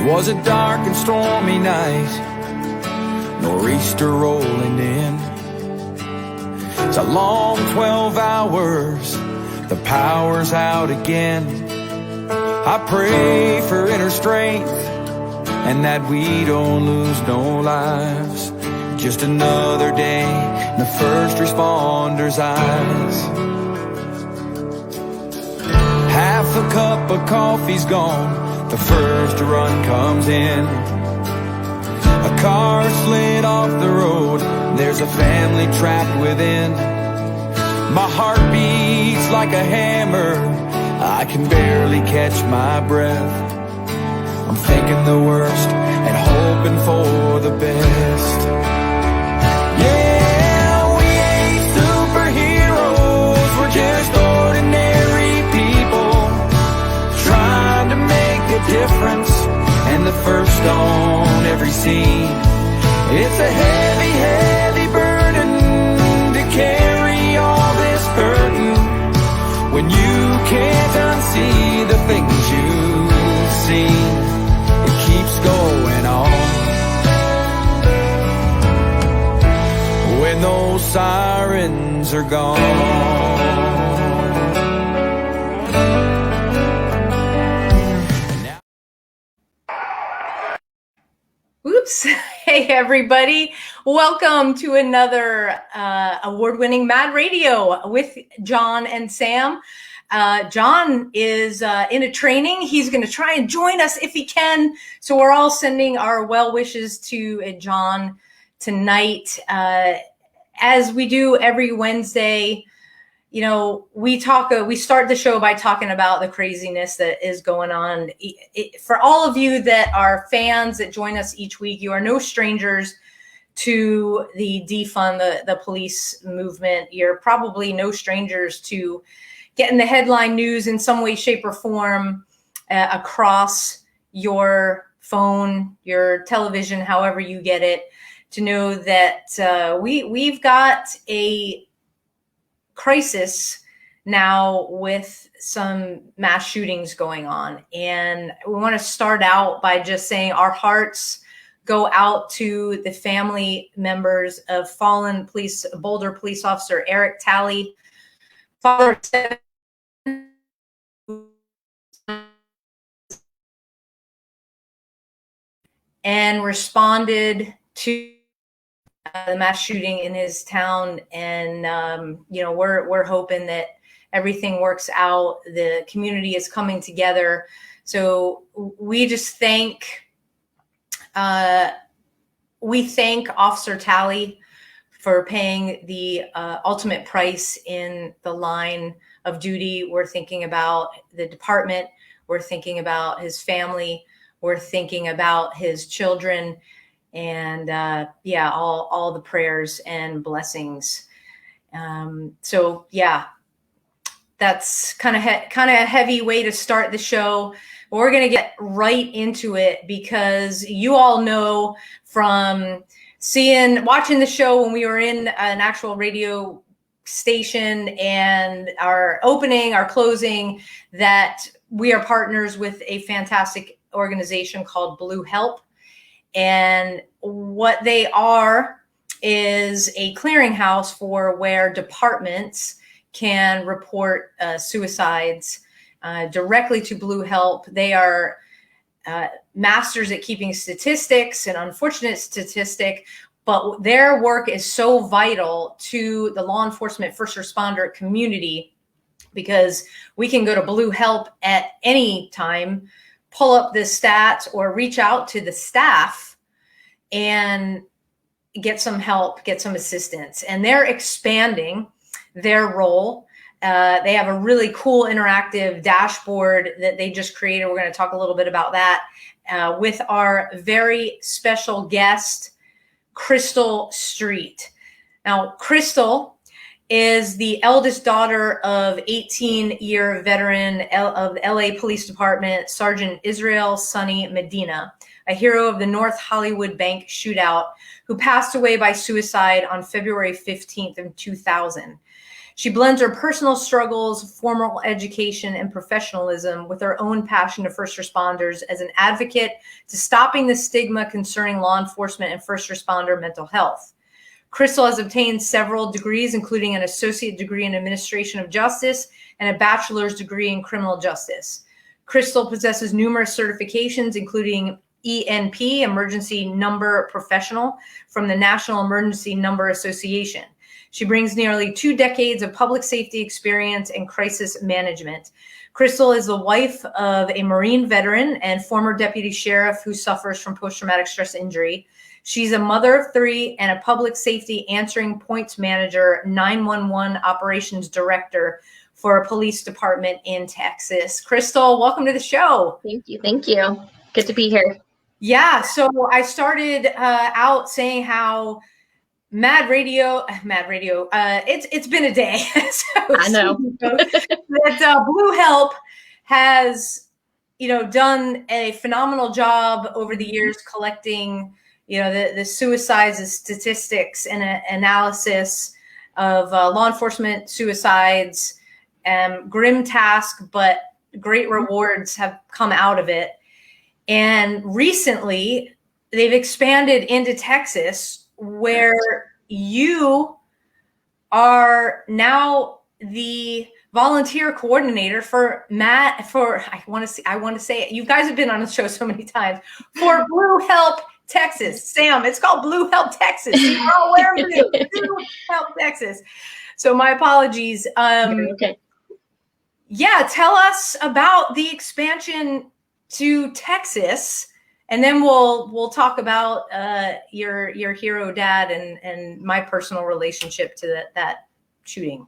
was a dark and stormy night, nor'easter rolling in. It's a long 12 hours, the power's out again. I pray for inner strength and that we don't lose no lives. Just another day in the first responders' eyes. Half a cup of coffee's gone, the first run comes in. A car slid off the road, there's a family trapped within. My heart beats like a hammer, I can barely catch my breath. I'm thinking the worst and hoping for the best. Yeah, we ain't superheroes, we're just ordinary people trying to make a difference, and the first on every scene. It's a heavy, heavy burden to carry all this burden when you can't unsee the things you've seen. It keeps going on. When those sirens are gone. Oops. Hey, everybody. Welcome to another award-winning Mad Radio with John and Sam. John is in a training. He's going to try and join us if he can. So we're all sending our well wishes to John tonight. As we do every Wednesday, you know, we start the show by talking about the craziness that is going on. For all of you that are fans that join us each week, you are no strangers to the defund the police movement. You're probably no strangers to getting the headline news in some way, shape, or form across your phone, your television, however you get it, to know that we've got a crisis now with some mass shootings going on. And we want to start out by just saying our hearts go out to the family members of fallen Boulder police officer Eric Talley, father of 7 and responded to the mass shooting in his town. And, you know, we're hoping that everything works out. The community is coming together. So we just thank Officer Talley for paying the ultimate price in the line of duty. We're thinking about the department. We're thinking about his family. We're thinking about his children. And yeah, all the prayers and blessings. So yeah, that's kind of a heavy way to start the show. But we're gonna get right into it because you all know from watching the show when we were in an actual radio station and our opening, our closing, that we are partners with a fantastic organization called Blue H.E.L.P. And what they are is a clearinghouse for where departments can report suicides directly to Blue H.E.L.P. They are masters at keeping statistics, an unfortunate statistic, but their work is so vital to the law enforcement first responder community because we can go to Blue H.E.L.P. at any time, pull up the stats or reach out to the staff and get some help, get some assistance. And they're expanding their role. They have a really cool interactive dashboard that they just created. We're going to talk a little bit about that with our very special guest, Crystal Street. Now, Crystal is the eldest daughter of 18-year veteran of the LA Police Department, Sergeant Israel Sonny Medina, a hero of the North Hollywood Bank shootout, who passed away by suicide on February 15th of 2000. She blends her personal struggles, formal education, and professionalism with her own passion to first responders as an advocate to stopping the stigma concerning law enforcement and first responder mental health. Crystal has obtained several degrees, including an associate degree in administration of justice and a bachelor's degree in criminal justice. Crystal possesses numerous certifications, including ENP, Emergency Number Professional, from the National Emergency Number Association. She brings nearly 2 decades of public safety experience and crisis management. Crystal is the wife of a Marine veteran and former deputy sheriff who suffers from post-traumatic stress injury. She's a mother of 3 and a public safety answering points manager, 911 operations director for a police department in Texas. Crystal, welcome to the show. Thank you. Thank you. Good to be here. Yeah, so I started out saying how Mad Radio, it's been a day. So, I know. that Blue H.E.L.P has, done a phenomenal job over the years collecting, the suicides statistics and analysis of law enforcement suicides. Grim task, but great rewards have come out of it. And recently, they've expanded into Texas, where you are now the volunteer coordinator for I want to say it. You guys have been on the show so many times for Blue H.E.L.P. Texas. Sam, it's called Blue H.E.L.P. Texas. You're all aware of it. Blue H.E.L.P. Texas. So my apologies. Okay. Yeah, tell us about the expansion to Texas. And then we'll talk about your hero dad and my personal relationship to that shooting.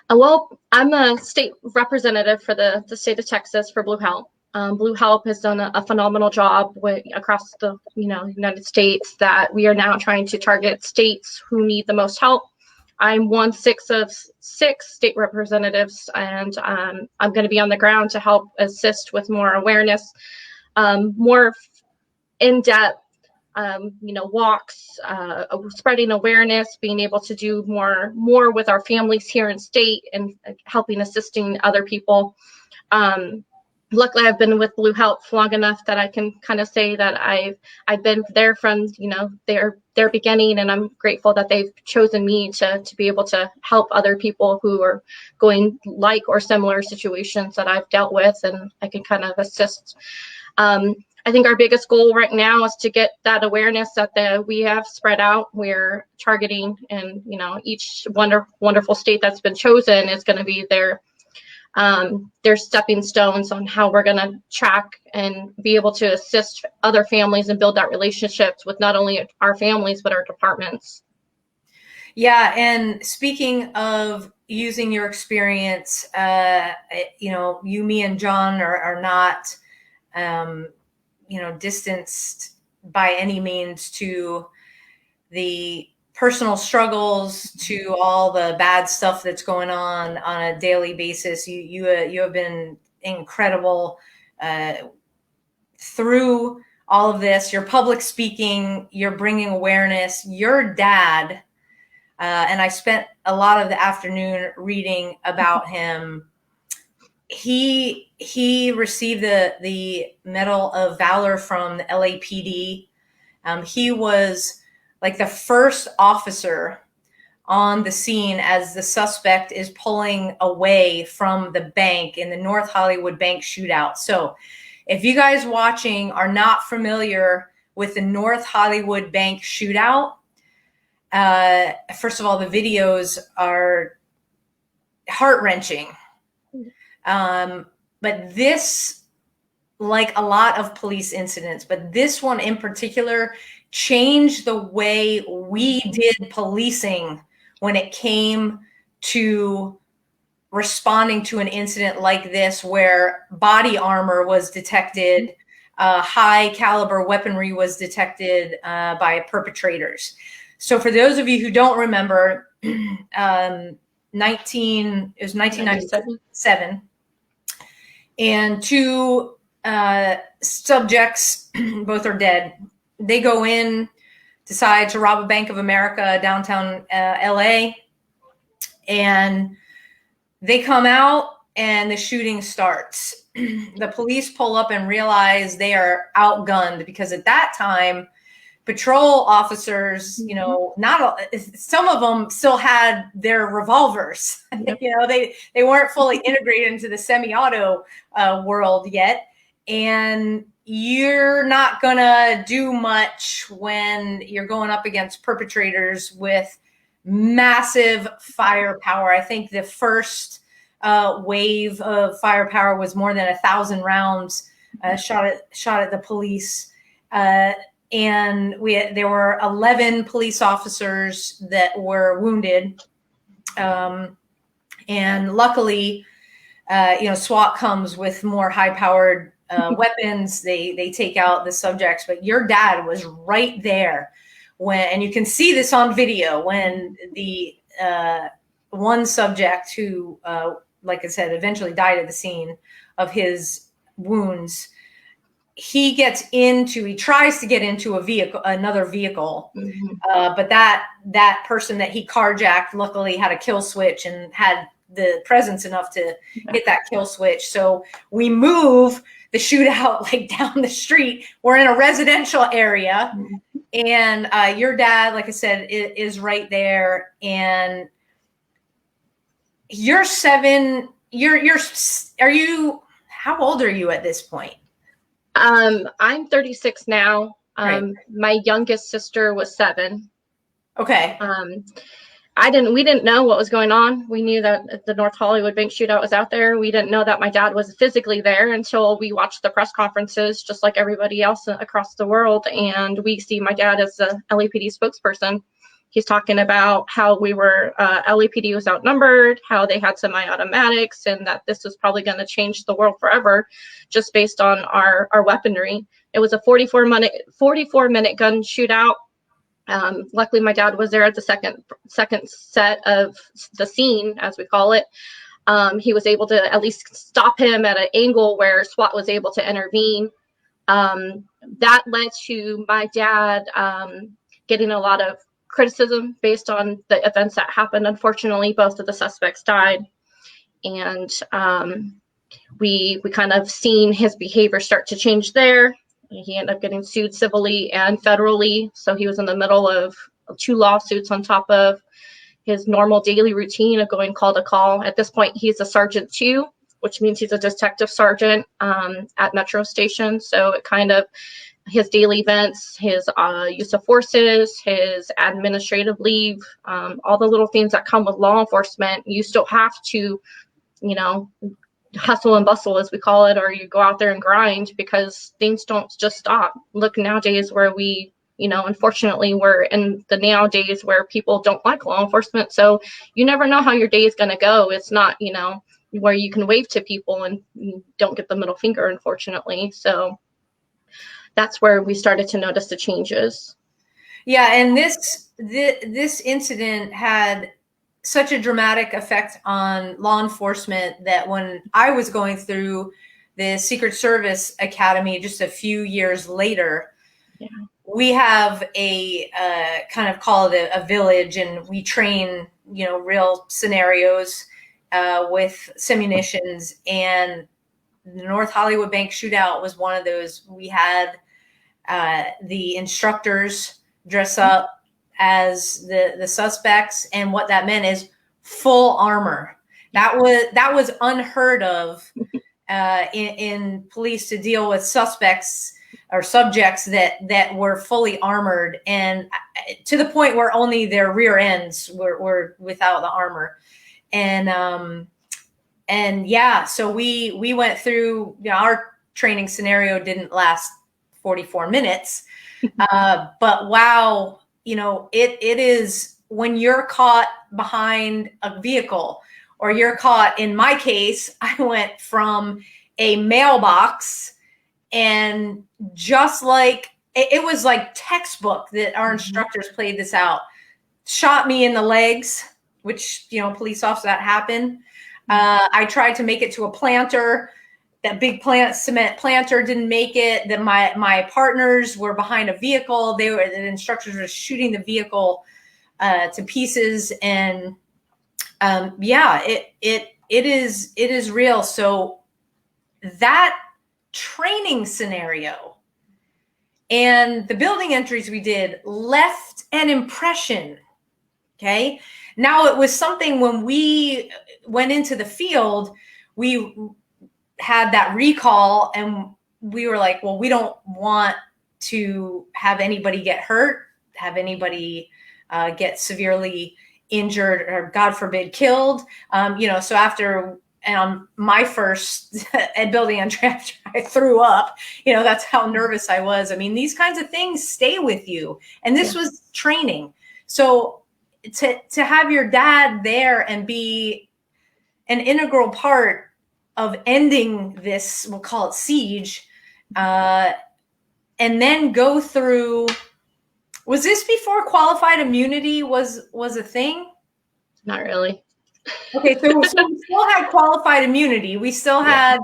Well, I'm a state representative for the state of Texas for Blue H.E.L.P. Blue H.E.L.P. has done a phenomenal job across the United States that we are now trying to target states who need the most help. I'm 1/6 of 6 state representatives, and I'm going to be on the ground to help assist with more awareness, more in-depth, walks, spreading awareness, being able to do more with our families here in state and helping assisting other people. Luckily, I've been with Blue H.E.L.P. long enough that I can kind of say that I've been there from their beginning, and I'm grateful that they've chosen me to be able to help other people who are going like or similar situations that I've dealt with, and I can kind of assist. I think our biggest goal right now is to get that awareness that we have spread out. We're targeting, and each wonderful state that's been chosen is going to be their stepping stones on how we're going to track and be able to assist other families and build that relationships with not only our families but our departments. Yeah, and speaking of using your experience, you, me, and John are not distanced by any means to the personal struggles, to all the bad stuff that's going on a daily basis. You have been incredible through all of this. Your public speaking, you're bringing awareness. Your dad, and I spent a lot of the afternoon reading about him. He received the Medal of Valor from the LAPD. He was like the first officer on the scene as the suspect is pulling away from the bank in the North Hollywood bank shootout. So if you guys watching are not familiar with the North Hollywood bank shootout, first of all, the videos are heart-wrenching. But this, like a lot of police incidents, but this one in particular changed the way we did policing when it came to responding to an incident like this, where body armor was detected, high caliber weaponry was detected by perpetrators. So for those of you who don't remember, it was 1997. And 2 subjects, both are dead. They go in, decide to rob a Bank of America downtown LA, and They come out and the shooting starts. The police pull up and realize they are outgunned, because at that time, patrol officers, you know, some of them still had their revolvers. Yep. You know, they weren't fully integrated into the semi-auto world yet. And you're not gonna do much when you're going up against perpetrators with massive firepower. I think the first wave of firepower was more than 1,000 rounds shot at the police. And there were 11 police officers that were wounded. And luckily, you know, SWAT comes with more high-powered weapons. They take out the subjects, but your dad was right there and you can see this on video, when the one subject who, like I said, eventually died at the scene of his wounds, he tries to get into another vehicle. But that person that he carjacked luckily had a kill switch and had the presence enough to hit that kill switch. So we move the shootout like down the street. We're in a residential area, and your dad, like I said, is right there. And you're 7. How old are you at this point? I'm 36 now. Right. My youngest sister was 7. Okay. We didn't know what was going on. We knew that the North Hollywood bank shootout was out there. We didn't know that my dad was physically there until we watched the press conferences, just like everybody else across the world. And we see my dad as the LAPD spokesperson. He's talking about how LAPD was outnumbered, how they had semi-automatics, and that this was probably going to change the world forever, just based on our weaponry. It was a 44-minute gun shootout. Luckily, my dad was there at the second set of the scene, as we call it. He was able to at least stop him at an angle where SWAT was able to intervene. That led to my dad getting a lot of criticism based on the events that happened. Unfortunately, both of the suspects died, and we kind of seen his behavior start to change there. He ended up getting sued civilly and federally, so he was in the middle of 2 lawsuits on top of his normal daily routine of going call to call. At this point, he's a sergeant 2, which means he's a detective sergeant at Metro Station. So it kind of, his daily events, his use of forces, his administrative leave, all the little things that come with law enforcement, you still have to, you know, hustle and bustle, as we call it, or you go out there and grind, because things don't just stop. Look nowadays where we, you know, unfortunately, we're in the nowadays where people don't like law enforcement. So you never know how your day is going to go. It's not, you know, where you can wave to people and you don't get the middle finger, unfortunately. So that's where we started to notice the changes. Yeah, and this incident had such a dramatic effect on law enforcement that when I was going through the Secret Service Academy just a few years later, we have a kind of call it a village, and we train, you know, real scenarios with simunitions. And the North Hollywood Bank shootout was one of those. We had the instructors dress up as the suspects, and what that meant is full armor. That was unheard of in police, to deal with suspects or subjects that were fully armored, and to the point where only their rear ends were without the armor. And yeah, so we went through, you know, our training scenario didn't last 44 minutes, but wow. You know, it is when you're caught behind a vehicle, or you're caught, in my case, I went from a mailbox, and just like, it was like textbook that our instructors played this out, shot me in the legs, which, you know, police officer, that happened. I tried to make it to a planter. That big cement planter didn't make it. Then my partners were behind a vehicle. The instructors were shooting the vehicle to pieces. And yeah, it it is real. So that training scenario and the building entries we did left an impression. Okay. Now it was something when we went into the field, we had that recall and we were like, well, we don't want to have anybody get hurt, have anybody get severely injured or God forbid killed. So after my first ed building entry, after I threw up, that's how nervous I was. I mean, these kinds of things stay with you. And this was training. So to have your dad there and be an integral part of ending this, we'll call it siege, and then go through, was this before qualified immunity was a thing? Not really. Okay, so we still had qualified immunity. We still had,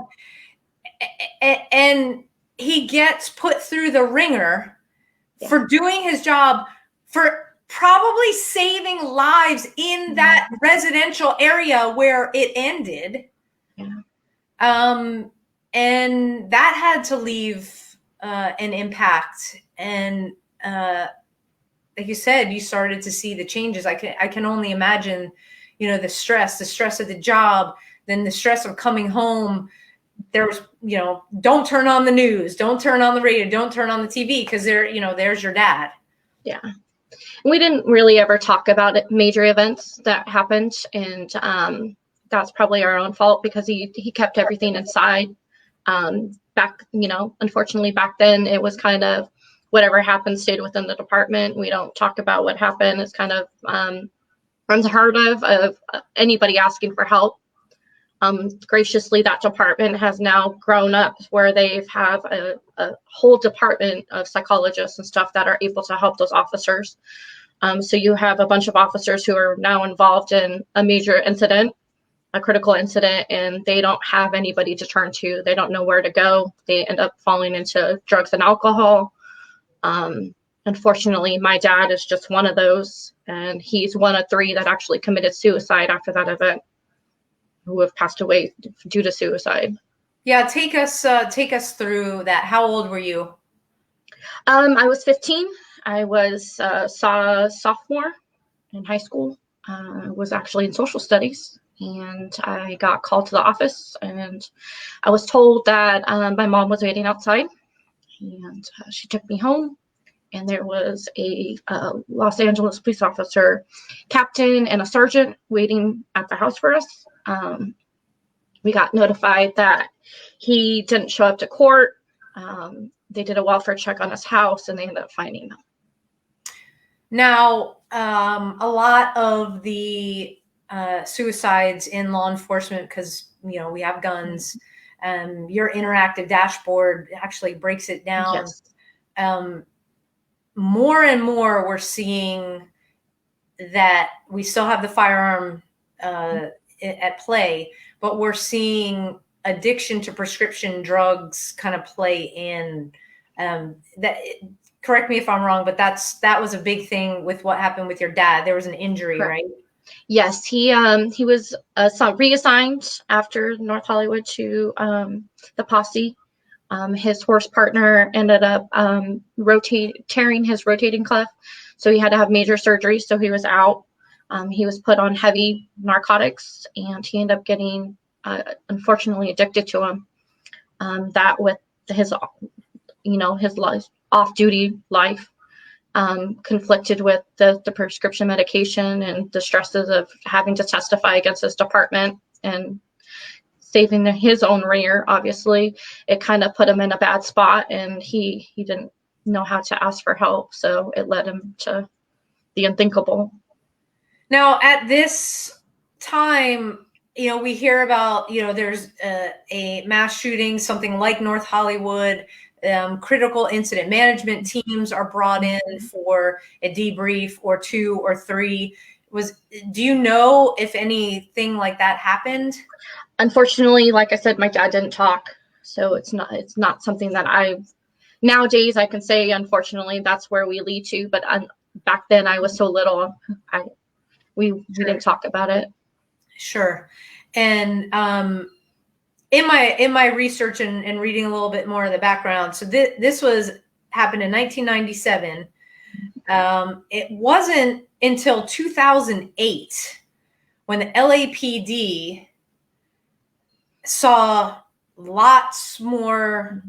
and he gets put through the ringer for doing his job, for probably saving lives in that residential area where it ended. And that had to leave an impact. And like you said, you started to see the changes. I can only imagine, the stress of the job, then the stress of coming home. There was, don't turn on the news, don't turn on the radio, don't turn on the TV, because there's your dad. Yeah. We didn't really ever talk about major events that happened, and that's probably our own fault, because he kept everything inside. Unfortunately back then it was kind of whatever happened stayed within the department. We don't talk about what happened. It's kind of unheard of anybody asking for help. Graciously, that department has now grown up where they have a whole department of psychologists and stuff that are able to help those officers. So you have a bunch of officers who are now involved in a major incident, a critical incident, and they don't have anybody to turn to. They don't know where to go. They end up falling into drugs and alcohol. Unfortunately, my dad is just one of those, and he's one of 3 that actually committed suicide after that event, who have passed away due to suicide. Yeah, take us through that. How old were you? I was 15. I was sophomore in high school. I was actually in social studies, and I got called to the office, and I was told that my mom was waiting outside, and she took me home. And there was a Los Angeles police officer, captain, and a sergeant waiting at the house for us. We got notified that he didn't show up to court. They did a welfare check on his house, and they ended up finding him. Now, a lot of the suicides in law enforcement, because we have guns, your interactive dashboard actually breaks it down. Yes. More and more we're seeing that we still have the firearm at play, but we're seeing addiction to prescription drugs kind of play in. Correct me if I'm wrong, but that was a big thing with what happened with your dad. There was an injury, Correct. Right? Yes, he was reassigned after North Hollywood to the posse. His horse partner ended up tearing his rotating cuff, so he had to have major surgery. So he was out. He was put on heavy narcotics, and he ended up getting, unfortunately, addicted to them. That with his, his life, off-duty life, conflicted with the prescription medication and the stresses of having to testify against his department and saving his own rear. Obviously, it kind of put him in a bad spot, and he didn't know how to ask for help, so it led him to the unthinkable. Now, at this time, we hear about, there's a mass shooting, something like North Hollywood. Critical incident management teams are brought in for a debrief or 2 or 3. Do you know if anything like that happened? Unfortunately, like I said, my dad didn't talk, so it's not something that nowadays I can say, unfortunately, that's where we lead to. But back then I was so little, we didn't talk about it. Sure. And in my research and reading a little bit more of the background, so this happened in 1997. It wasn't until 2008 when the LAPD saw lots more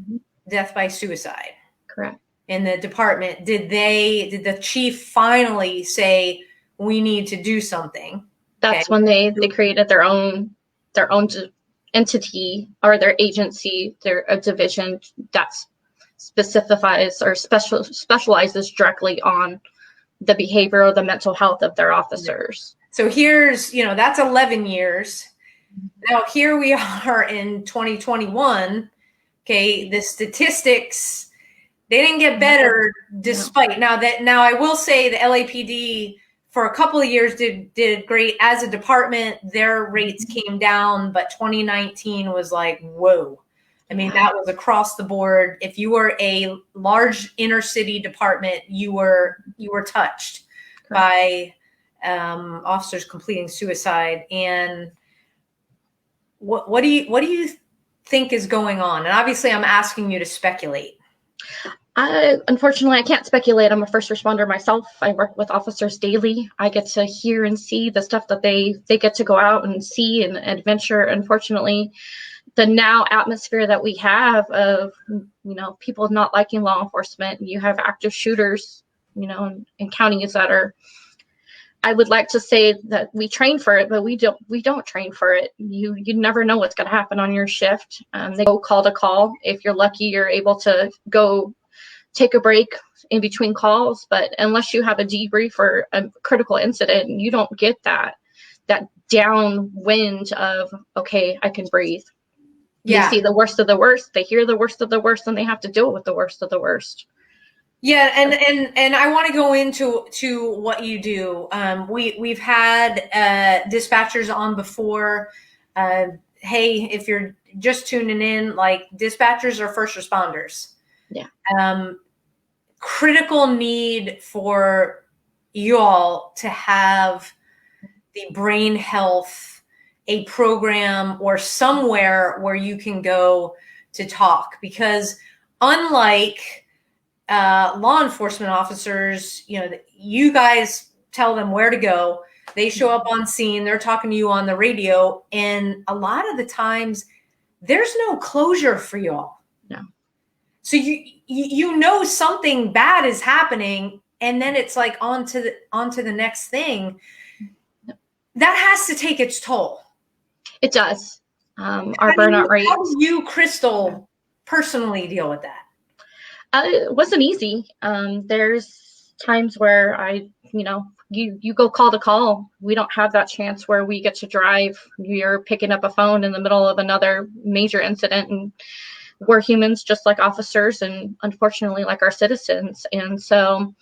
death by suicide. Correct. In the department. Did the chief finally say, we need to do something? That's when they created their own entity, or their agency, their division that specifies or specializes directly on the behavior or the mental health of their officers. So here's, that's 11 years. Now here we are in 2021. Okay, the statistics, they didn't get better despite. Now I will say the LAPD for a couple of years did great as a department. Their rates came down, but 2019 was like, whoa. I mean, that was across the board. If you were a large inner city department, you were touched by officers completing suicide. And what do you think is going on? And obviously I'm asking you to speculate. Unfortunately, I can't speculate. I'm a first responder myself. I work with officers daily. I get to hear and see the stuff that they get to go out and see and adventure. Unfortunately, the now atmosphere that we have of, people not liking law enforcement, you have active shooters, in counties that are, I would like to say that we train for it, but we don't train for it. You never know what's going to happen on your shift. They go call to call. If you're lucky, you're able to go take a break in between calls, but unless you have a debrief or a critical incident, you don't get that downwind of, okay, I can breathe. Yeah. They see the worst of the worst, they hear the worst of the worst, and they have to deal with the worst of the worst. Yeah, and I want to go into what you do. We've had dispatchers on before. Hey, if you're just tuning in, like, dispatchers are first responders. Yeah. Critical need for you all to have the brain health, a program or somewhere where you can go to talk, because unlike law enforcement officers, you guys tell them where to go. They show up on scene, they're talking to you on the radio, and a lot of the times there's no closure for y'all. No. So you know something bad is happening, and then it's like on to the next thing. That has to take its toll. It does. Our burnout rate. How do you, Crystal, personally deal with that? It wasn't easy. There's times where you go call to call. We don't have that chance where we get to drive. You're picking up a phone in the middle of another major incident, and we're humans just like officers, and unfortunately like our citizens. And so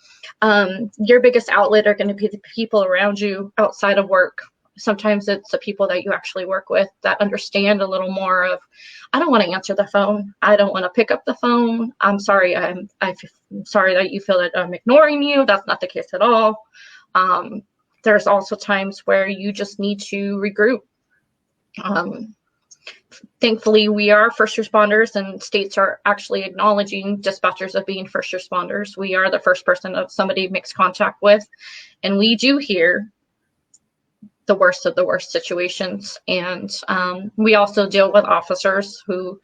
your biggest outlet are going to be the people around you outside of work. Sometimes it's the people that you actually work with that understand a little more of, I don't want to answer the phone. I don't want to pick up the phone. I'm sorry. I'm sorry that you feel that I'm ignoring you. That's not the case at all. There's also times where you just need to regroup. Thankfully, we are first responders, and states are actually acknowledging dispatchers of being first responders. We are the first person that somebody makes contact with, and we do hear the worst of the worst situations. And we also deal with officers who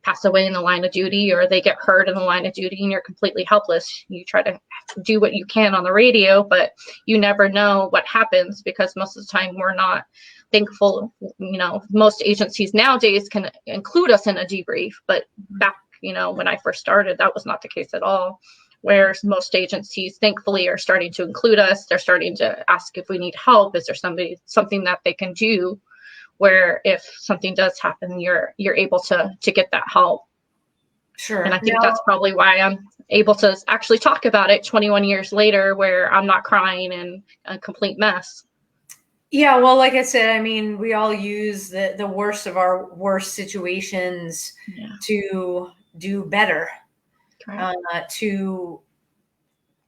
pass away in the line of duty, or they get hurt in the line of duty, and you're completely helpless. You try to do what you can on the radio, but you never know what happens, because most of the time we're not thankful. Most agencies nowadays can include us in a debrief, but back, when I first started, that was not the case at all. Whereas most agencies, thankfully, are starting to include us. They're starting to ask if we need help. Is there something that they can do, where if something does happen, you're able to get that help. Sure. And I think that's probably why I'm able to actually talk about it 21 years later, where I'm not crying and a complete mess. Yeah, well, like I said, I mean, we all use the worst of our worst situations to do better, to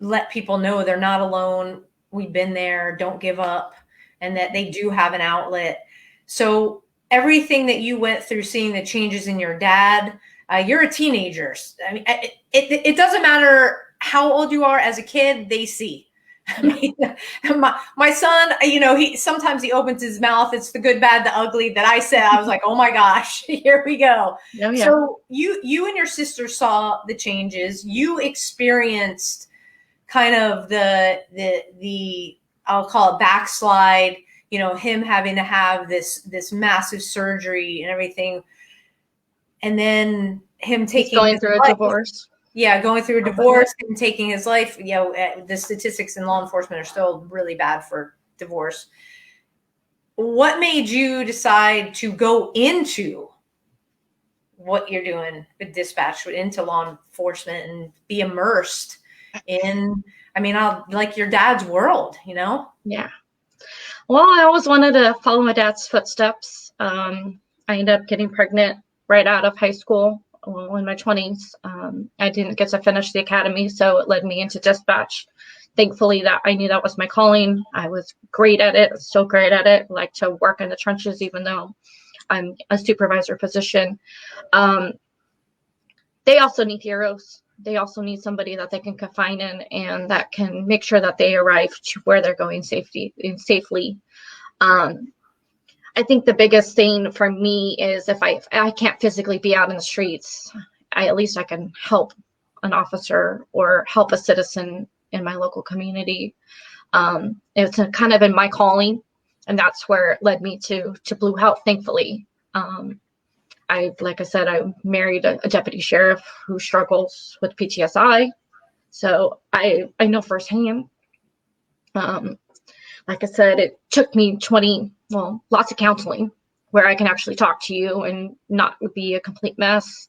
let people know they're not alone. We've been there. Don't give up, and that they do have an outlet. So everything that you went through, seeing the changes in your dad. You're a teenager. I mean, it doesn't matter how old you are as a kid, they see. I mean, my son, you know, sometimes he opens his mouth. It's the good, bad, the ugly that I said. I was like, oh my gosh, here we go. Oh, yeah. So you and your sister saw the changes. You experienced kind of the I'll call it backslide, you know, him having to have this massive surgery and everything. And then him going through a divorce. Yeah, going through a divorce and taking his life. You know, the statistics in law enforcement are still really bad for divorce. What made you decide to go into what you're doing with dispatch, into law enforcement, and be immersed in, I mean, like your dad's world, you know? Yeah. Well, I always wanted to follow my dad's footsteps. I ended up getting pregnant right out of high school in my 20s. I didn't get to finish the academy, so it led me into dispatch. Thankfully, that I knew that was my calling. I was great at it, so great at it. Like to work in the trenches, even though I'm a supervisor position. They also need heroes. They also need somebody that they can confide in and that can make sure that they arrive to where they're going safely. I think the biggest thing for me is if I can't physically be out in the streets, at least I can help an officer or help a citizen in my local community. It's kind of in my calling, and that's where it led me to Blue H.E.L.P, thankfully. Like I said, I married a deputy sheriff who struggles with PTSI. So I know firsthand. Like I said, it took me lots of counseling where I can actually talk to you and not be a complete mess.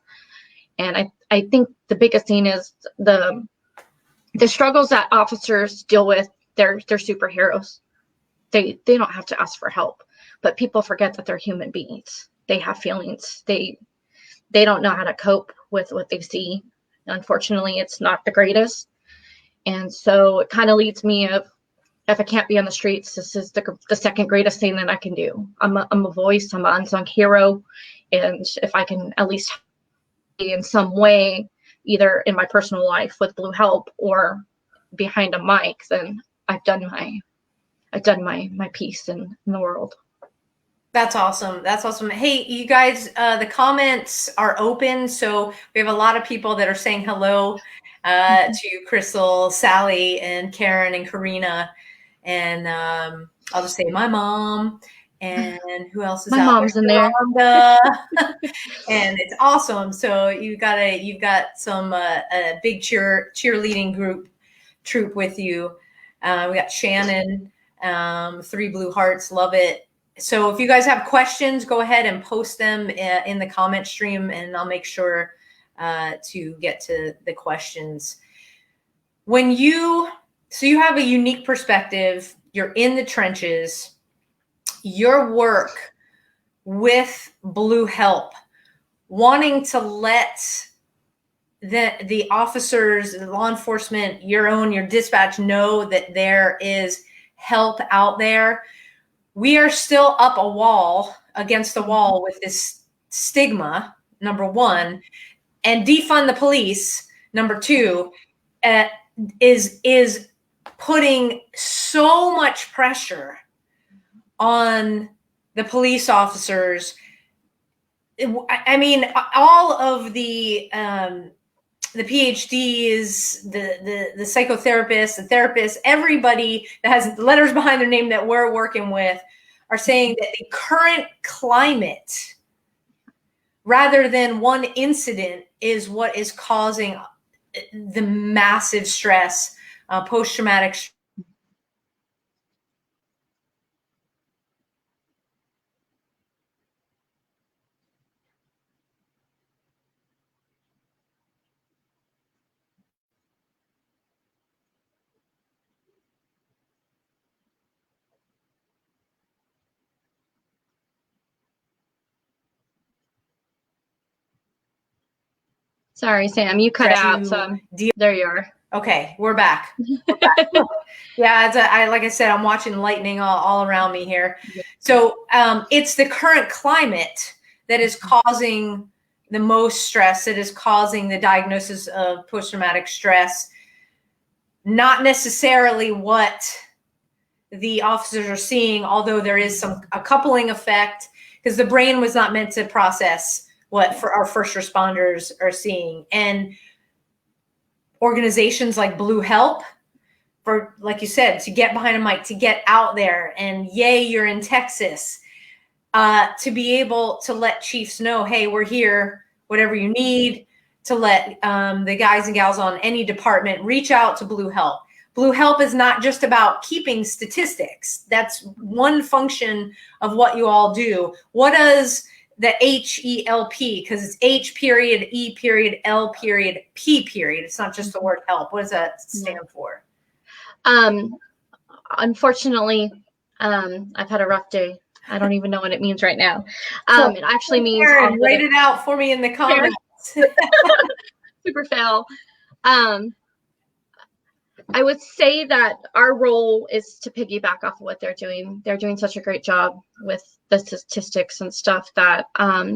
And I think the biggest thing is the struggles that officers deal with. They're superheroes. They don't have to ask for help, but people forget that they're human beings. They have feelings. They don't know how to cope with what they see. Unfortunately, it's not the greatest. And so it kind of leads me if I can't be on the streets, this is the second greatest thing that I can do. I'm a voice, I'm an unsung hero. And if I can at least be in some way, either in my personal life with Blue H.E.L.P or behind a mic, then I've done my piece in the world. That's awesome. That's awesome. Hey, you guys, the comments are open. So we have a lot of people that are saying hello to Crystal, Sally, and Karen, and Karina. And I'll just say my mom. And who else is my out mom's there? In there. And it's awesome. So you've got some a big cheerleading troop with you. We got Shannon, 3 blue hearts, love it. So if you guys have questions, go ahead and post them in the comment stream, and I'll make sure to get to the questions. So you have a unique perspective. You're in the trenches. Your work with Blue H.E.L.P, wanting to let the officers, the law enforcement, your dispatch know that there is help out there. We are still up against the wall with this stigma, number one, and defund the police, number two, is putting so much pressure on the police officers. I mean, all of the PhDs, the psychotherapists, the therapists, everybody that has letters behind their name that we're working with are saying that the current climate, rather than one incident, is what is causing the massive stress, post-traumatic stress. Sorry, Sam, you cut out. So there you are. Okay, we're back. Yeah, like I said, I'm watching lightning all around me here. So it's the current climate that is causing the most stress, that is causing the diagnosis of post-traumatic stress, not necessarily what the officers are seeing, although there is a coupling effect, because the brain was not meant to process what for our first responders are seeing. And organizations like Blue H.E.L.P, for, like you said, to get behind a mic, to get out there, and yay, you're in Texas, to be able to let chiefs know, hey, we're here, whatever you need, to let the guys and gals on any department reach out to Blue H.E.L.P. Blue H.E.L.P is not just about keeping statistics. That's one function of what you all do. What does the H.E.L.P, because it's H period, E period, L period, P period. It's not just the word help. What does that stand for? Unfortunately, I've had a rough day. I don't even know what it means right now. It actually means Karen, write it out for me in the comments. Super fail. I would say that our role is to piggyback off of what they're doing. They're doing such a great job with the statistics and stuff that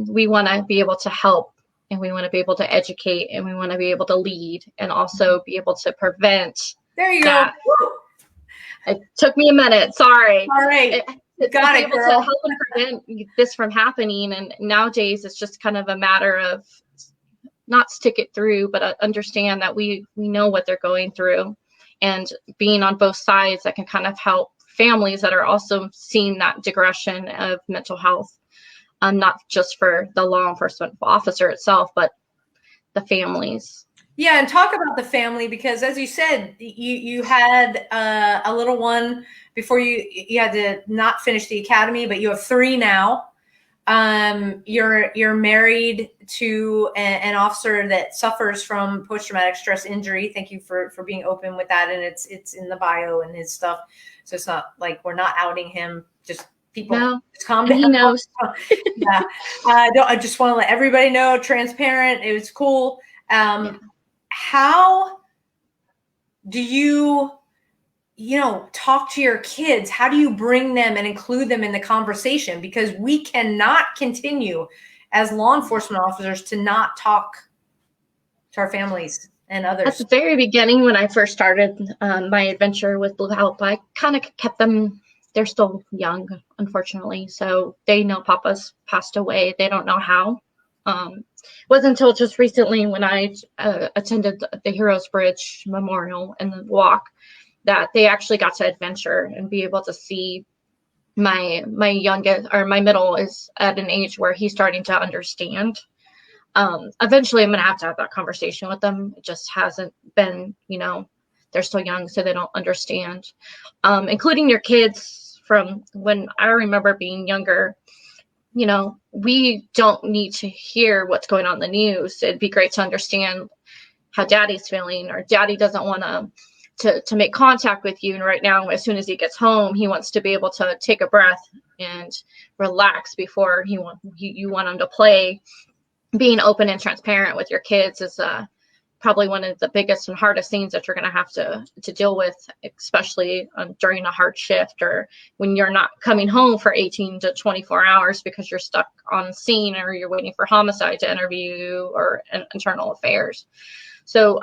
we want to be able to help, and we want to be able to educate, and we want to be able to lead, and also be able to prevent. There you go. It took me a minute. Sorry. All right. Got it, girl. To help and prevent this from happening. And nowadays it's just kind of a matter of not stick it through, but understand that we know what they're going through, and being on both sides that can kind of help families that are also seeing that digression of mental health, not just for the law enforcement officer itself, but the families. Yeah, and talk about the family, because as you said, you had a little one before you had to not finish the academy, but you have 3 now. You're married to an officer that suffers from post-traumatic stress injury. Thank you for being open with that, and it's in the bio and his stuff, so it's not like we're not outing him. Just people, just calm down. He knows. Yeah, I just want to let everybody know, transparent. It was cool. How do you talk to your kids? How do you bring them and include them in the conversation? Because we cannot continue as law enforcement officers to not talk to our families and others. At the very beginning, when I first started my adventure with Blue H.E.L.P, I kind of kept them, they're still young, unfortunately. So they know Papa's passed away. They don't know how. It wasn't until just recently when I attended the Heroes Bridge Memorial and the walk that they actually got to adventure and be able to see my youngest, or my middle, is at an age where he's starting to understand. Eventually I'm going to have that conversation with them. It just hasn't been, they're still young, so they don't understand. Including your kids from when I remember being younger. We don't need to hear what's going on in the news. It'd be great to understand how Daddy's feeling, or Daddy doesn't want to make contact with you. And right now, as soon as he gets home, he wants to be able to take a breath and relax before you want him to play. Being open and transparent with your kids is probably one of the biggest and hardest things that you're going to have to deal with, especially during a hard shift, or when you're not coming home for 18 to 24 hours because you're stuck on scene, or you're waiting for homicide to interview you, or internal affairs. So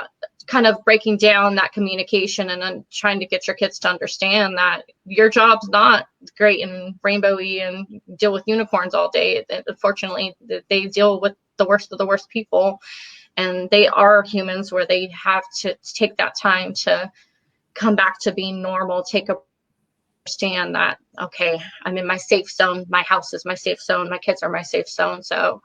kind of breaking down that communication, and then trying to get your kids to understand that your job's not great and rainbowy and deal with unicorns all day. Unfortunately, they deal with the worst of the worst people. And they are humans, where they have to take that time to come back to being normal, understand that, okay, I'm in my safe zone. My house is my safe zone. My kids are my safe zone. So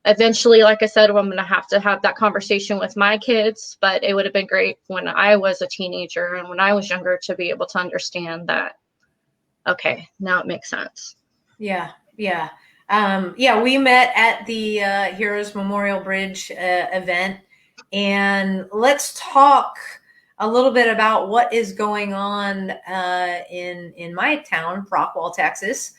eventually, like I said, I'm going to have that conversation with my kids, but it would have been great when I was a teenager and when I was younger to be able to understand that, okay, now it makes sense. Yeah. Yeah. We met at the Heroes Memorial Bridge event, and let's talk a little bit about what is going on in my town, Rockwall, Texas,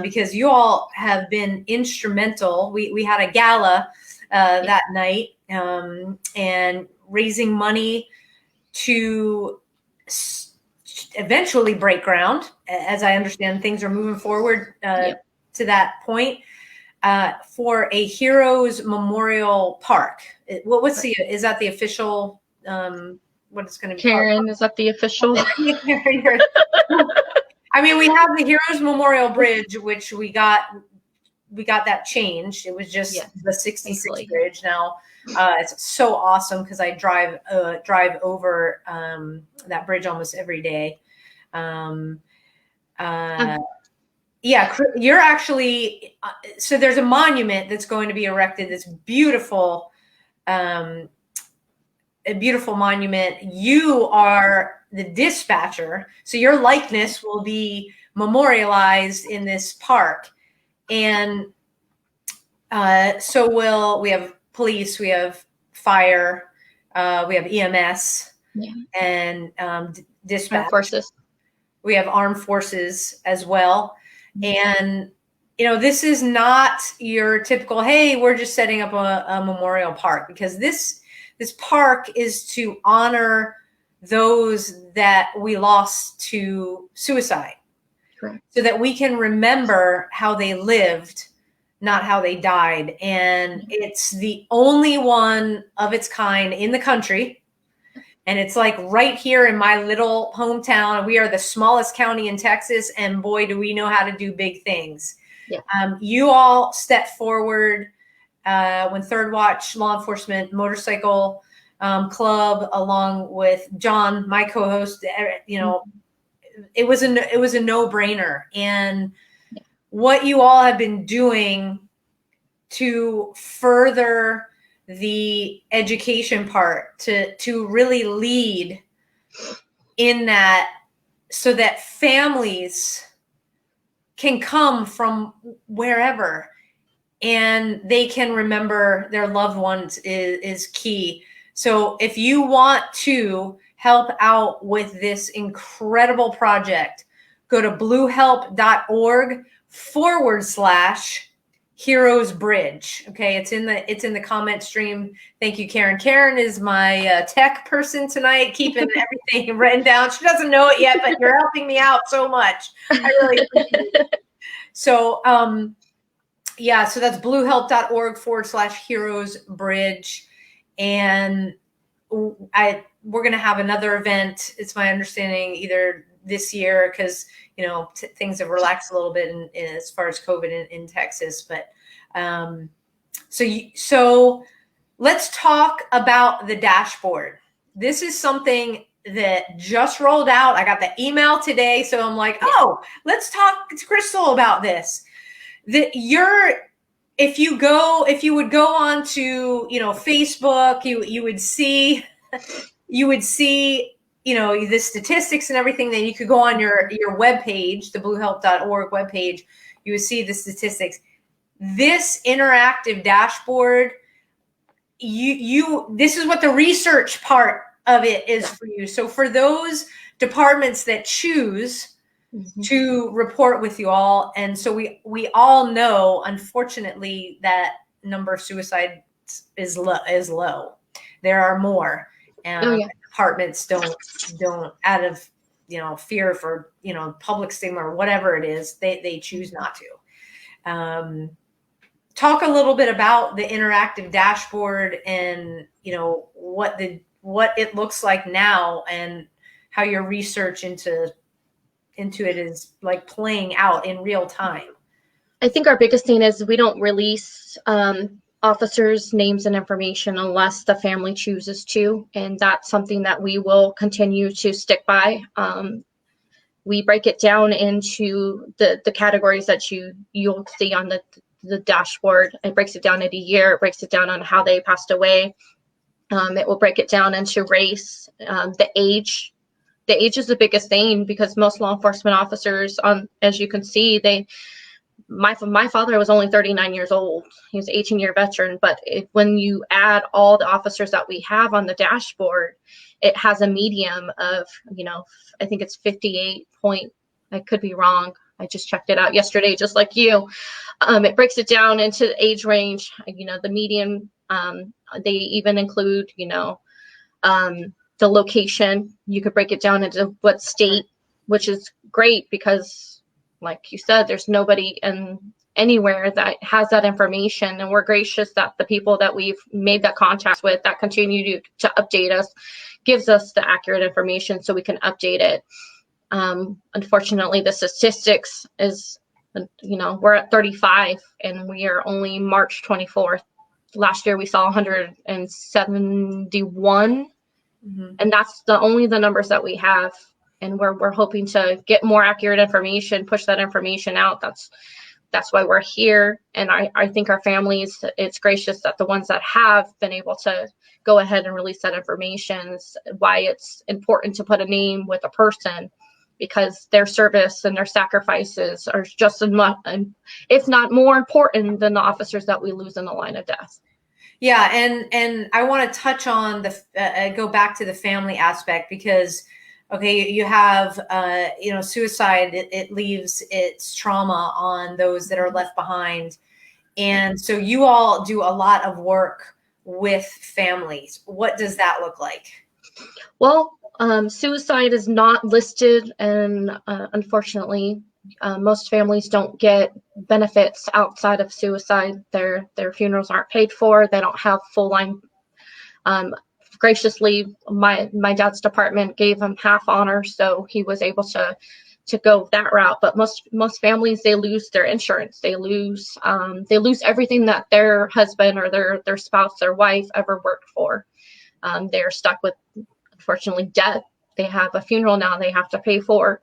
because you all have been instrumental. We had a gala that night, and raising money to eventually break ground. As I understand, things are moving forward to that point for a Heroes Memorial Park. What's is that the official? What it's going to be? Karen, called? Is that the official? I mean, we have the Heroes Memorial Bridge, which we got that changed. It was just the 66 bridge. Now it's so awesome because I drive over that bridge almost every day. Yeah, you're actually so there's a monument that's going to be erected. This beautiful, a beautiful monument. You are the dispatcher, so your likeness will be memorialized in this park. And so we have police, we have fire, we have EMS, and dispatch. Forces. We have armed forces as well. And, this is not your typical, hey, we're just setting up a memorial park, because this park is to honor those that we lost to suicide. Correct. So that we can remember how they lived, not how they died. And it's the only one of its kind in the country. And it's like right here in my little hometown. We are the smallest county in Texas, and boy, do we know how to do big things. Yeah. You all stepped forward when Third Watch Law Enforcement Motorcycle Club, along with John, my co-host. It was a no-brainer. And what you all have been doing to further the education part, to really lead in that, so that families can come from wherever and they can remember their loved ones is key. So if you want to help out with this incredible project, go to bluehelp.org/Heroes Bridge. Okay, it's in the comment stream. Thank you, Karen. Karen is my tech person tonight, keeping everything written down. She doesn't know it yet, but you're helping me out so much. I really appreciate it. So, so that's bluehelp.org/Heroes Bridge, and we're going to have another event. It's my understanding either this year, because things have relaxed a little bit as far as COVID in Texas. But so let's talk about the dashboard. This is something that just rolled out. I got the email today, so I'm like, oh, let's talk to Crystal about this. If you would go on to Facebook, you would see the statistics and everything. Then you could go on your webpage, the bluehelp.org webpage. You would see the statistics. This interactive dashboard, this is what the research part of it is for you. So for those departments that choose to report with you all, and so we all know, unfortunately, that number of suicides is low. There are more. Departments don't out of fear for public stigma or whatever it is, they choose not to. Talk a little bit about the interactive dashboard and what it looks like now, and how your research into it is like playing out in real time. I think our biggest thing is we don't release officers' names and information unless the family chooses to, and that's something that we will continue to stick by. We break it down into the categories that you'll see on the dashboard. It breaks it down into year. It breaks it down on how they passed away. It will break it down into race, the age. The age is the biggest thing, because most law enforcement officers, as you can see, my father was only 39 years old. He was an 18-year veteran. But when you add all the officers that we have on the dashboard, it has a medium of, I think it's 58 point. I could be wrong. I just checked it out yesterday, just like you. It breaks it down into age range, the median. They even include, the location. You could break it down into what state, which is great because, like you said, there's nobody anywhere that has that information, and we're gracious that the people that we've made that contact with that continue to update us gives us the accurate information so we can update it. Unfortunately, the statistics is, we're at 35 and we are only March 24th. Last year we saw 171, and that's only the numbers that we have. And we're hoping to get more accurate information, push that information out. That's why we're here. And I think our families, it's gracious that the ones that have been able to go ahead and release that information is why it's important to put a name with a person, because their service and their sacrifices are just as much, if not more important than the officers that we lose in the line of death. Yeah. And I want to touch on go back to the family aspect, because okay, you have, suicide, it leaves its trauma on those that are left behind. And so you all do a lot of work with families. What does that look like? Well, suicide is not listed, and unfortunately, most families don't get benefits outside of suicide. Their funerals aren't paid for. They don't have full line. Graciously, my dad's department gave him half honor, so he was able to go that route. But most families, they lose their insurance, they lose everything that their husband or their spouse, their wife ever worked for. They're stuck with, unfortunately, debt. They have a funeral now they have to pay for.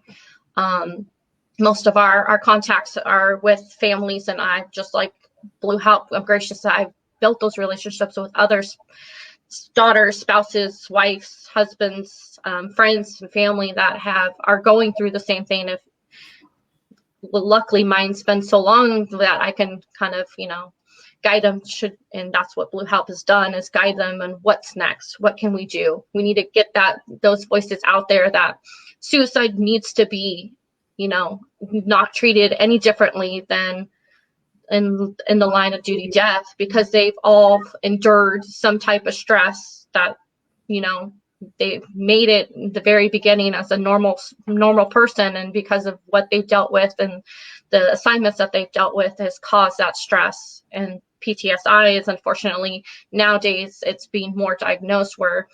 Most of our contacts are with families, and I, just like Blue H.E.L.P, I'm gracious that I've built those relationships with others. Daughters, spouses, wives, husbands, friends, and family that are going through the same thing. Luckily, mine's been so long that I can kind of, guide them. And that's what Blue H.E.L.P has done, is guide them on what's next. What can we do? We need to get those voices out there that suicide needs to be, not treated any differently than in the line of duty death, because they've all endured some type of stress that, they made it in the very beginning as a normal person, and because of what they've dealt with and the assignments that they've dealt with has caused that stress. And PTSD is, unfortunately, nowadays it's being more diagnosed, where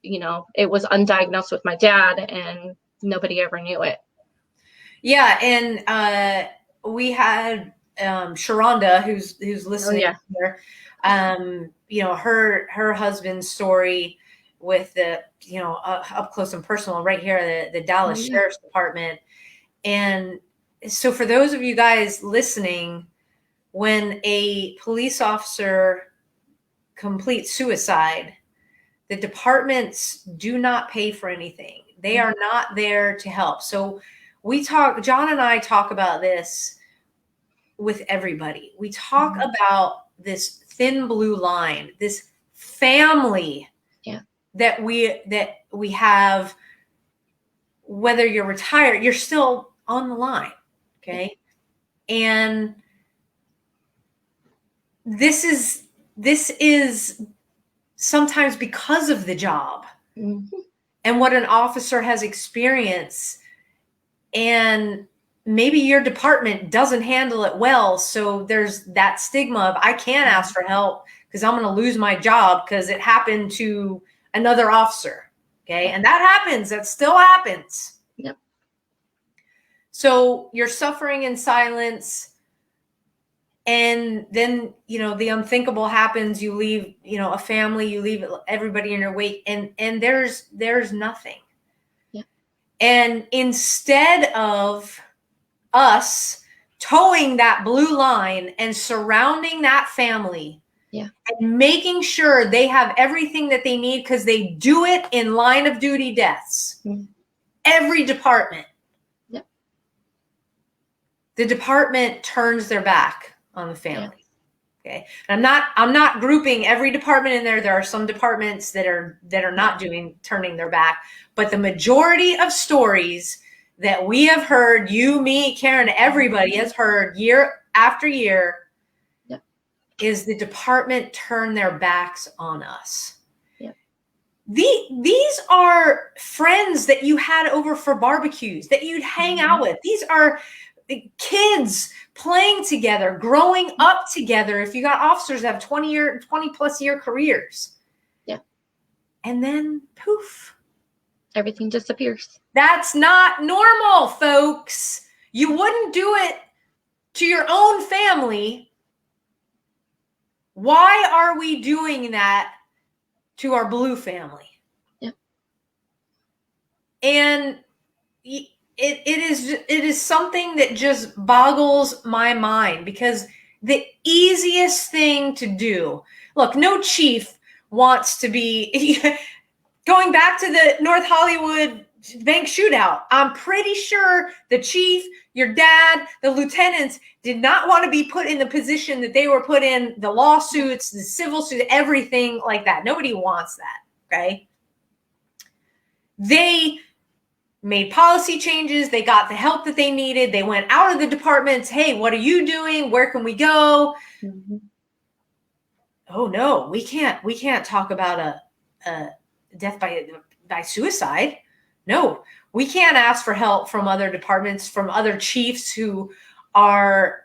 it was undiagnosed with my dad and nobody ever knew it. Yeah. And we had Sharonda, who's listening here, her husband's story with the, up close and personal right here, the Dallas Sheriff's Department. And so for those of you guys listening, when a police officer completes suicide, the departments do not pay for anything. They are not there to help. So John and I talk about this with everybody. We talk about this thin blue line, this family that we have. Whether you're retired, you're still on the line. Okay. And this is sometimes because of the job and what an officer has experienced. And maybe your department doesn't handle it well. So there's that stigma of, I can't ask for help because I'm going to lose my job because it happened to another officer. Okay. And that happens. That still happens. Yep. So you're suffering in silence. And then, the unthinkable happens. You leave, a family, you leave everybody in your wake, and there's nothing. Yeah. And instead of us towing that blue line and surrounding that family and making sure they have everything that they need, because they do it in line of duty deaths, every department, the department turns their back on the family. Okay. And I'm not grouping every department in there. There are some departments that are not turning their back, but the majority of stories that we have heard, you, me, Karen, everybody has heard year after year, is the department turn their backs on us. these are friends that you had over for barbecues, that you'd hang out with. These are kids playing together, growing up together. If you got officers that have 20 plus year careers. Yeah. And then poof. Everything disappears. That's not normal, folks. You wouldn't do it to your own family. Why are we doing that to our blue family? Yeah. And it is something that just boggles my mind, because the easiest thing to do, look, no chief wants to be going back to the North Hollywood bank shootout. I'm pretty sure the chief, your dad, the lieutenants did not want to be put in the position that they were put in, the lawsuits, the civil suit, everything like that. Nobody wants that, okay? They made policy changes. They got the help that they needed. They went out of the departments. Hey, what are you doing? Where can we go? Mm-hmm. Oh no, we can't talk about a death by suicide. No, we can't ask for help from other departments, from other chiefs who are,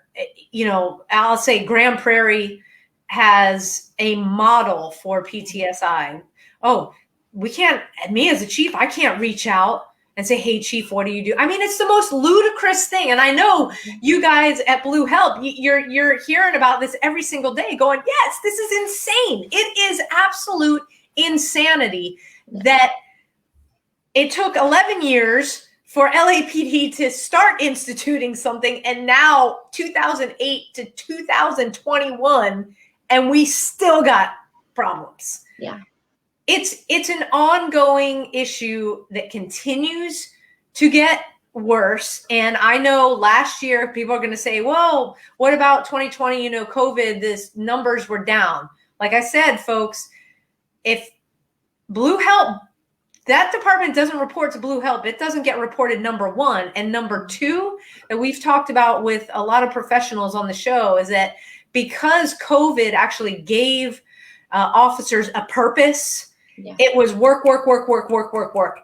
I'll say Grand Prairie has a model for PTSI. Oh, we can't, me as a chief, I can't reach out and say, hey, chief, what do you do? I mean, it's the most ludicrous thing. And I know you guys at Blue H.E.L.P, you're hearing about this every single day going, yes, this is insane. It is absolute insanity that it took 11 years for LAPD to start instituting something, and now 2008 to 2021, and we still got problems. Yeah. It's an ongoing issue that continues to get worse. And I know last year people are going to say, well, what about 2020? COVID, this numbers were down. Like I said, folks, if Blue H.E.L.P, that department doesn't report to Blue H.E.L.P, it doesn't get reported, number one. And number two, that we've talked about with a lot of professionals on the show, is that because COVID actually gave officers a purpose, it was work.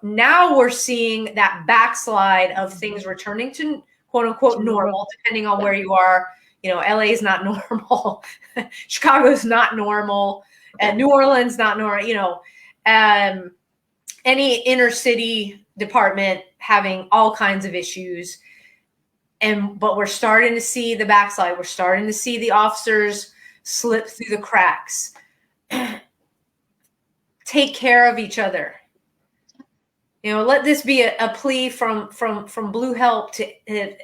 Now we're seeing that backslide of things returning to quote unquote normal, depending on where you are. LA is not normal. Chicago's not normal. New Orleans, not normal. Any inner city department having all kinds of issues. But we're starting to see the backslide. We're starting to see the officers slip through the cracks. Take care of each other. Let this be a plea from Blue H.E.L.P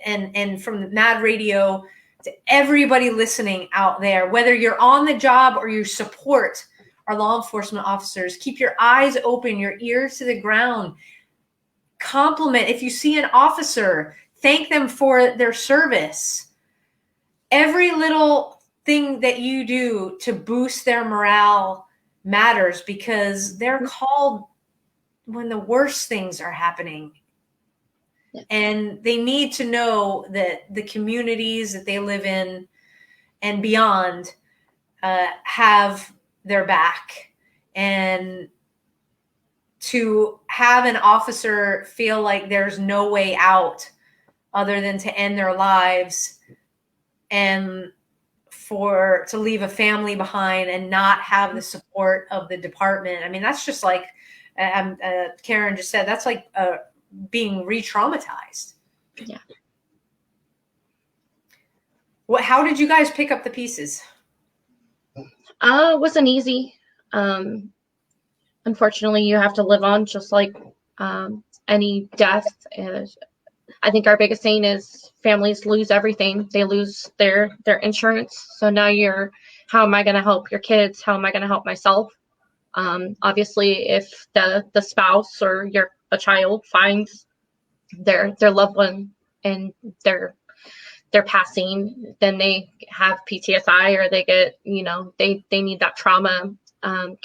and from Mad Radio to everybody listening out there, whether you're on the job or you support our law enforcement officers. Keep your eyes open, your ears to the ground. Compliment. If you see an officer, thank them for their service. Every little thing that you do to boost their morale matters, because they're called when the worst things are happening. Yeah. And they need to know that the communities that they live in and beyond have their back. And to have an officer feel like there's no way out other than to end their lives, and to leave a family behind and not have the support of the department. I mean, that's just like Karen just said, that's like being re-traumatized. Yeah. How did you guys pick up the pieces? It wasn't easy. Unfortunately, you have to live on, just like any death. I think our biggest thing is families lose everything. They lose their insurance. So now how am I going to help your kids? How am I going to help myself? Obviously, if the spouse or a child finds their loved one and they're passing, then they have PTSI, or they get, they need that trauma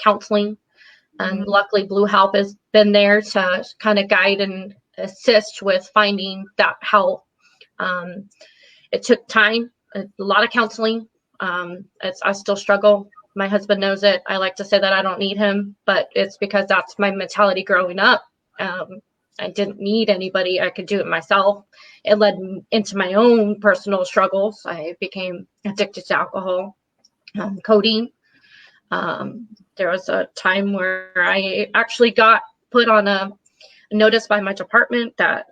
counseling. And luckily Blue H.E.L.P has been there to kind of guide and assist with finding that help. It took time, a lot of counseling. I still struggle My husband knows it. I like to say that I don't need him, but it's because that's my mentality growing up. I didn't need anybody. I could do it myself. It led into my own personal struggles. I became addicted to alcohol, codeine. There was a time where I actually got put on a notice by my department that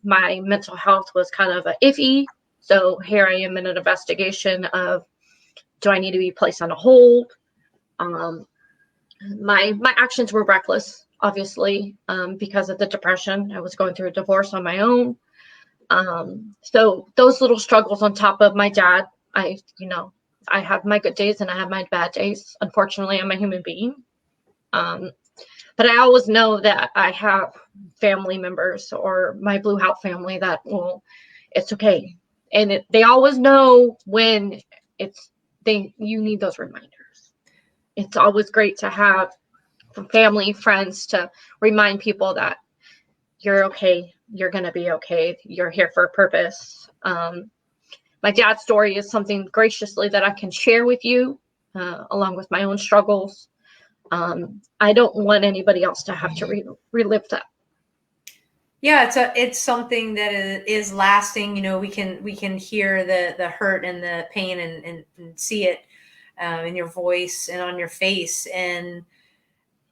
my mental health was kind of iffy. So here I am in an investigation of, do I need to be placed on a hold? My actions were reckless, obviously, because of the depression. I was going through a divorce on my own. So those little struggles on top of my dad, I have my good days and I have my bad days. Unfortunately, I'm a human being. But I always know that I have family members or my Blue H.E.L.P family that it's okay. And they always know when you need those reminders. It's always great to have family, friends to remind people that you're okay. You're going to be okay. You're here for a purpose. My dad's story is something graciously that I can share with you, along with my own struggles. I don't want anybody else to have to relive that. Yeah, it's something that is lasting. We can hear the hurt and the pain and see it in your voice and on your face. And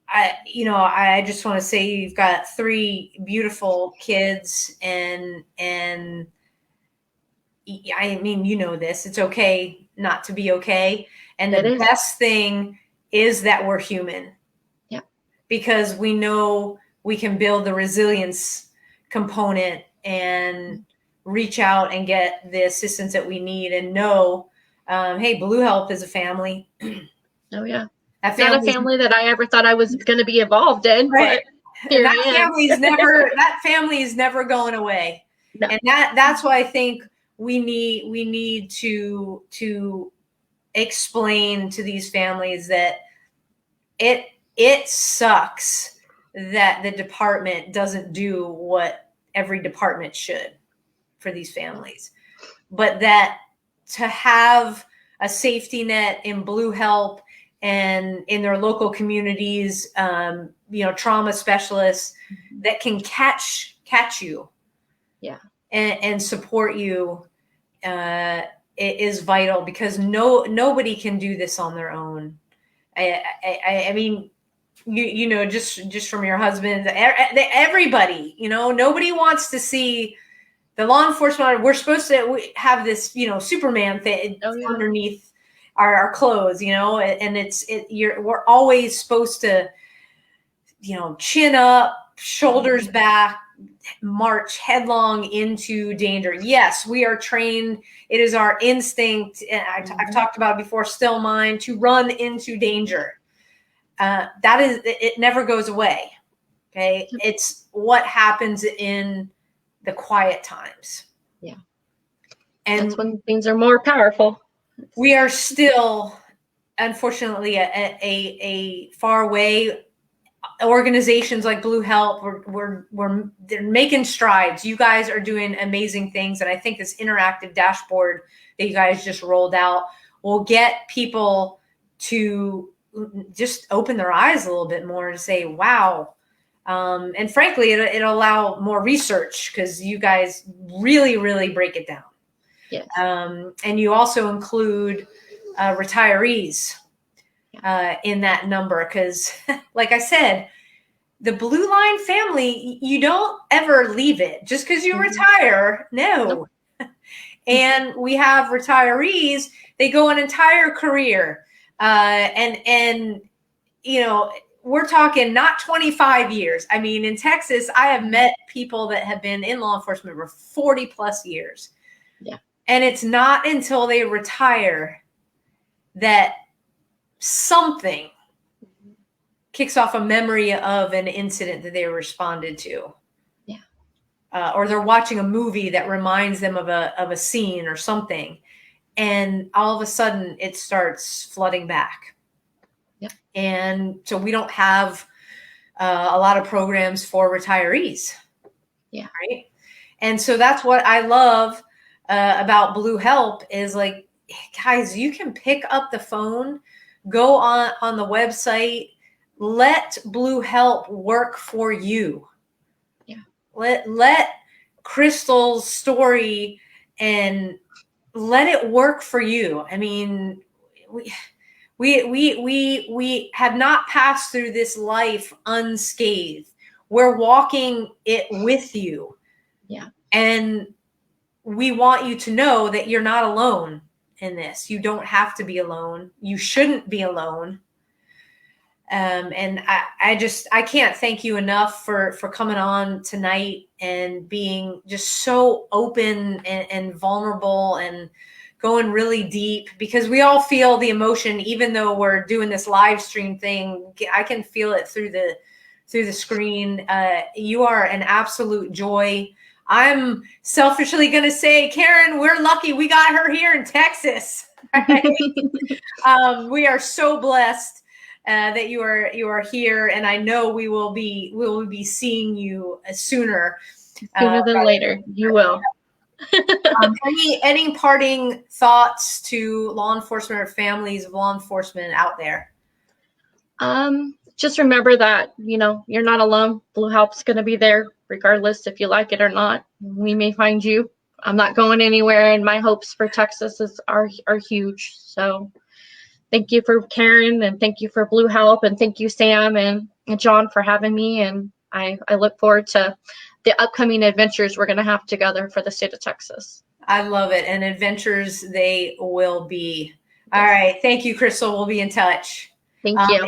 I just want to say you've got 3 beautiful kids, and I mean, this, it's okay not to be okay. And the best thing is that we're human. Yeah. Because we know we can build the resilience component and reach out and get the assistance that we need, and know, hey, Blue H.E.L.P is a family. Oh yeah. Not a family that I ever thought I was going to be involved in, right. But here that family is never going away. No. And that's why I think we need to explain to these families that it sucks that the department doesn't do what every department should for these families, but that to have a safety net in Blue H.E.L.P and in their local communities, trauma specialists that can catch you, and support you, is vital, because nobody can do this on their own. I mean, just from your husband, everybody, nobody wants to see the law enforcement. We're supposed to have this, Superman thing underneath our clothes, and we're always supposed to, chin up, shoulders back, march headlong into danger. Yes, we are trained. It is our instinct. And I've talked about it before, still mine, to run into danger. It never goes away. Okay. It's what happens in the quiet times. Yeah. And that's when things are more powerful. We are still, unfortunately, a far away. Organizations like Blue H.E.L.P, they're making strides. You guys are doing amazing things. And I think this interactive dashboard that you guys just rolled out will get people to just open their eyes a little bit more to say, wow. And frankly, it'll allow more research, because you guys really, really break it down. Yes. And you also include retirees in that number, because like I said, the Blue Line family, you don't ever leave it just because you retire. No. And we have retirees, they go an entire career, and we're talking not 25 years. I mean, in Texas, I have met people that have been in law enforcement for 40 plus years. Yeah. And it's not until they retire that something kicks off a memory of an incident that they responded to. Yeah. Or they're watching a movie that reminds them of a scene or something. And all of a sudden it starts flooding back. Yeah. And so we don't have a lot of programs for retirees. Yeah. Right. And so that's what I love about Blue H.E.L.P is, like, guys, you can pick up the phone go on the website. Let Blue Help work for you. Yeah. Let Crystal's story and let it work for you. I mean, we have not passed through this life unscathed. We're walking it with you. Yeah. And we want you to know that you're not alone in this. You don't have to be alone. You shouldn't be alone. And I can't thank you enough for coming on tonight and being just so open and vulnerable and going really deep, because we all feel the emotion, even though we're doing this live stream thing. I can feel it through the screen. You are an absolute joy. I'm selfishly going to say, Karen, we're lucky we got her here in Texas. Right? We are so blessed that you are here, and I know we will be seeing you sooner than later. You will. Any parting thoughts to law enforcement or families of law enforcement out there? Just remember that, you're not alone. Blue Help's going to be there regardless if you like it or not. We may find you. I'm not going anywhere, and my hopes for Texas are huge. So thank you for Karen, and thank you for Blue Help, and thank you, Sam and John, for having me. And I look forward to the upcoming adventures we're going to have together for the state of Texas. I love it. And adventures they will be. All right. Thank you, Crystal. We'll be in touch. Thank you.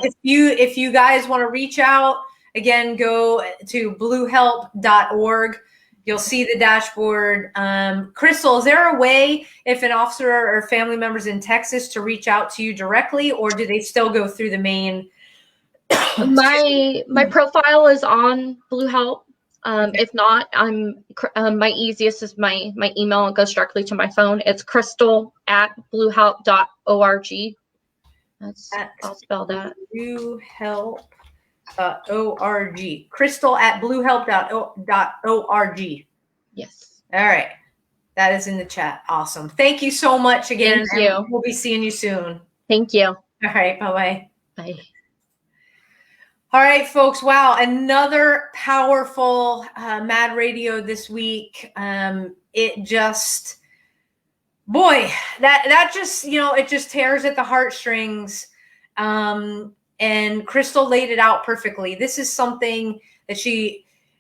If you guys want to reach out, again, go to bluehelp.org. You'll see the dashboard. Crystal, is there a way if an officer or family member's in Texas to reach out to you directly, or do they still go through the main? My profile is on Blue Help. If not, my easiest is my email. It goes directly to my phone. It's crystal@bluehelp.org. I'll spell that. bluehelp.org. crystal@bluehelp.org. Yes. All right. That is in the chat. Awesome. Thank you so much again. Thank you. We'll be seeing you soon. Thank you. All right. Bye-bye. Bye. All right, folks. Wow. Another powerful Mad Radio this week. It just, boy, that just, it just tears at the heartstrings. And Crystal laid it out perfectly. This is something that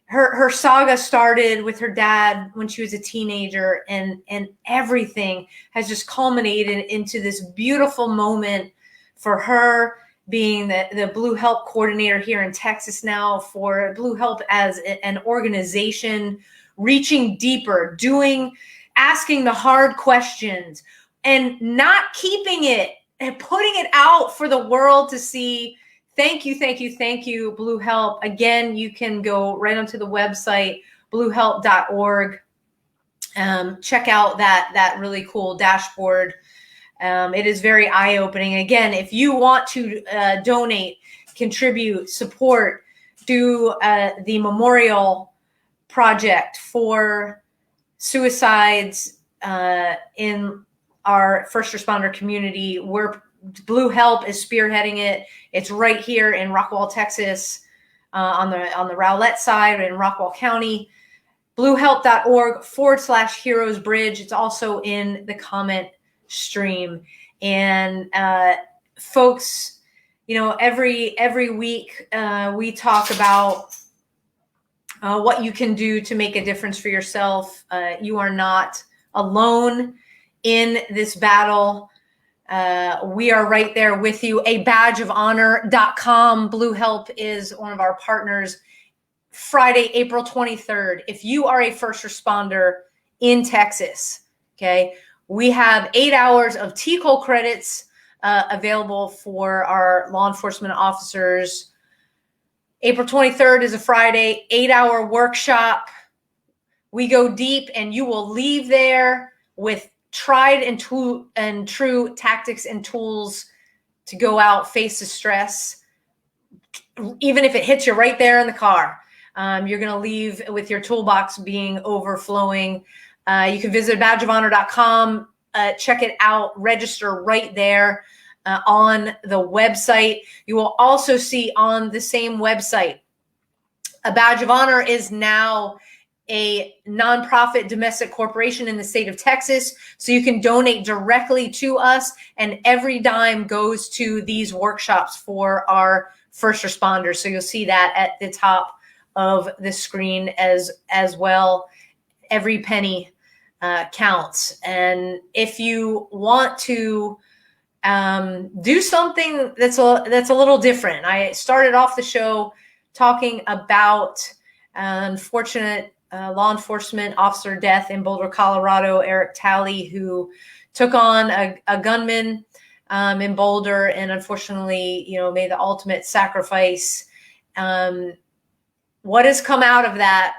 her saga started with her dad when she was a teenager, and everything has just culminated into this beautiful moment for her being the Blue Help coordinator here in Texas now, for Blue Help as an organization, reaching deeper, asking the hard questions, and not keeping it and putting it out for the world to see. Thank you, thank you, thank you, Blue Help. Again, you can go right onto the website, bluehelp.org. Check out that really cool dashboard. It is very eye-opening. Again, if you want to donate, contribute, support, do the memorial project for suicides in our first responder community, Blue Help is spearheading it. It's right here in Rockwall, Texas, on the Rowlett side in Rockwall County. bluehelp.org/Heroes Bridge. It's also in the comment stream. And folks, every week we talk about what you can do to make a difference for yourself. You are not alone in this battle. We are right there with you. A badgeofhonor.com. Blue Help is one of our partners. Friday, April 23rd. If you are a first responder in Texas, okay, we have 8 hours of TCOL credits available for our law enforcement officers. April 23rd is a Friday, 8-hour workshop. We go deep, and you will leave there with tried and true tactics and tools to go out, face the stress. Even if it hits you right there in the car, you're going to leave with your toolbox being overflowing. You can visit badgeofhonor.com, check it out, register right there. on the website. You will also see on the same website, a badge of honor is now a nonprofit domestic corporation in the state of Texas. So you can donate directly to us, and every dime goes to these workshops for our first responders. So you'll see that at the top of the screen as well. Every penny counts. And if you want to do something that's a little different, I started off the show talking about unfortunate law enforcement officer death in Boulder, Colorado, Eric Talley, who took on a gunman in Boulder and unfortunately, made the ultimate sacrifice. What has come out of that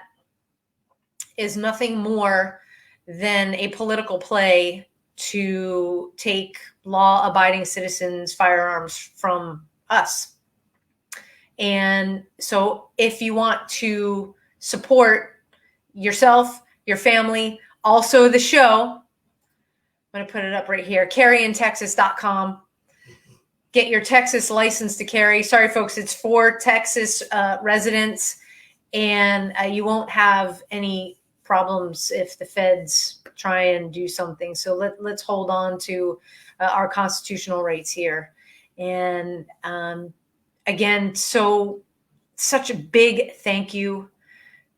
is nothing more than a political play to take law-abiding citizens' firearms from us. And so if you want to support yourself, your family, also the show, I'm going to put it up right here, carryintexas.com. Get your Texas license to carry. Sorry, folks, it's for Texas residents, and you won't have any problems if the feds try and do something. So let's hold on to our constitutional rights here. And again, such a big thank you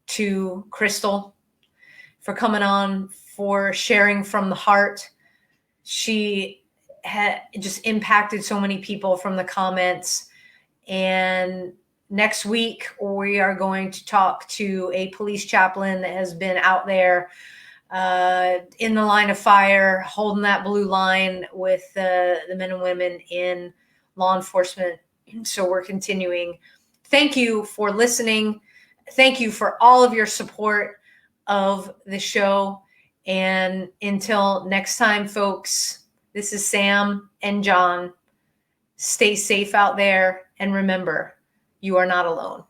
to Crystal for coming on, for sharing from the heart. She had just impacted so many people from the comments. And next week, we are going to talk to a police chaplain that has been out there in the line of fire, holding that blue line with the men and women in law enforcement. So we're continuing. Thank you for listening. Thank you for all of your support of the show. And until next time, folks, this is Sam and John. Stay safe out there. And remember, you are not alone.